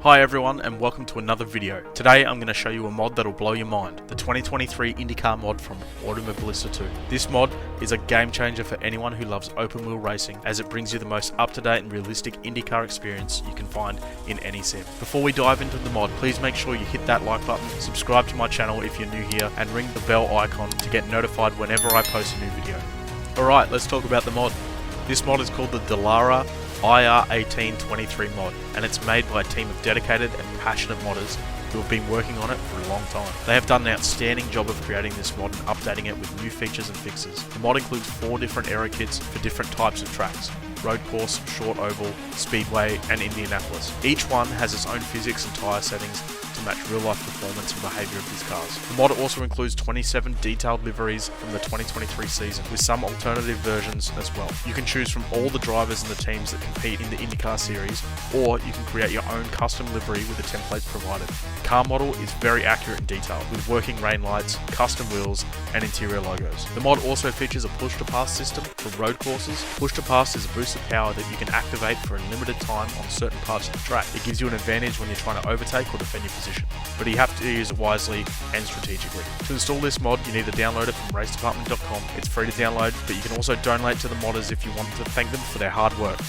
Hi everyone and welcome to another video. Today I'm going to show you a mod that'll blow your mind, the 2023 Indycar mod from Automobilista 2. This mod is a game changer for anyone who loves open wheel racing, as it brings you the most up-to-date and realistic IndyCar experience you can find in any sim. Before we dive into the mod, please make sure you hit that like button, subscribe to my channel if you're new here, and ring the bell icon to get notified whenever I post a new video. Alright, let's talk about the mod. This mod is called the Dallara IR1823 mod, and it's made by a team of dedicated and passionate modders who have been working on it for a long time. They have done an outstanding job of creating this mod and updating it with new features and fixes. The mod includes 4 different aero kits for different types of tracks: road course, short oval, speedway, and Indianapolis. Each one has its own physics and tyre settings to match real-life performance and behaviour of these cars. The mod also includes 27 detailed liveries from the 2023 season, with some alternative versions as well. You can choose from all the drivers and the teams that compete in the IndyCar series, or you can create your own custom livery with the templates provided. The car model is very accurate and detailed, with working rain lights, custom wheels, and interior logos. The mod also features a push-to-pass system for road courses. Push-to-pass is a boost of power that you can activate for a limited time on certain parts of the track. It gives you an advantage when you're trying to overtake or defend your position, but you have to use it wisely and strategically. To install this mod, you need to download it from racedepartment.com. It's free to download, but you can also donate to the modders if you want to thank them for their hard work.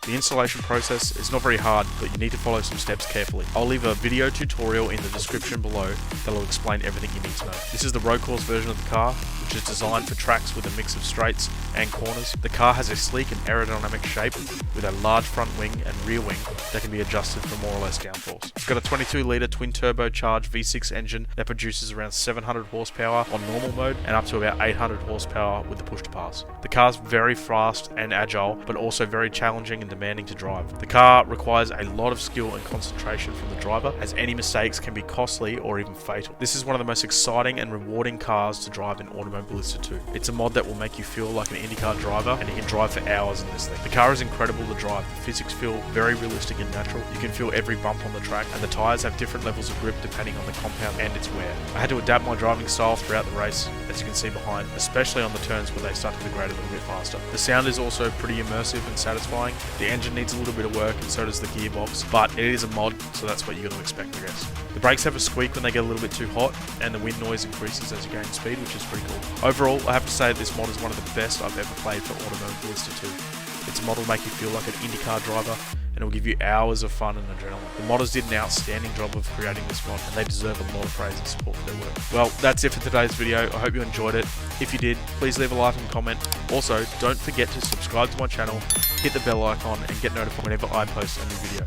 The installation process is not very hard, but you need to follow some steps carefully. I'll leave a video tutorial in the description below that will explain everything you need to know. This is the road course version of the car, which is designed for tracks with a mix of straights and corners. The car has a sleek and aerodynamic shape with a large front wing and rear wing that can be adjusted for more or less downforce. It's got a 22-litre twin-turbocharged V6 engine that produces around 700 horsepower on normal mode and up to about 800 horsepower with the push-to-pass. The car's very fast and agile, but also very challenging and demanding to drive. The car requires a lot of skill and concentration from the driver, as any mistakes can be costly or even fatal. This is one of the most exciting and rewarding cars to drive in Automobilista 2. It's a mod that will make you feel like an IndyCar driver, and you can drive for hours in this thing. The car is incredible to drive. The physics feel very realistic and natural. You can feel every bump on the track, and the tyres have different levels of grip depending on the compound and its wear. I had to adapt my driving style throughout the race, as you can see behind, especially on the turns where they start to degrade a little bit faster. The sound is also pretty immersive and satisfying. The engine needs a little bit of work, and so does the gearbox, but it is a mod, so that's what you're going to expect, I guess. The brakes have a squeak when they get a little bit too hot, and the wind noise increases as you gain speed, which is pretty cool. Overall, I have to say this mod is one of the best I've ever played for Automobilista 2. Its mod will make you feel like an IndyCar driver, and it will give you hours of fun and adrenaline. The modders did an outstanding job of creating this mod, and they deserve a lot of praise and support for their work. Well, that's it for today's video. I hope you enjoyed it. If you did, please leave a like and comment. Also, don't forget to subscribe to my channel, hit the bell icon, and get notified whenever I post a new video.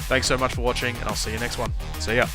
Thanks so much for watching, and I'll see you next one. See ya.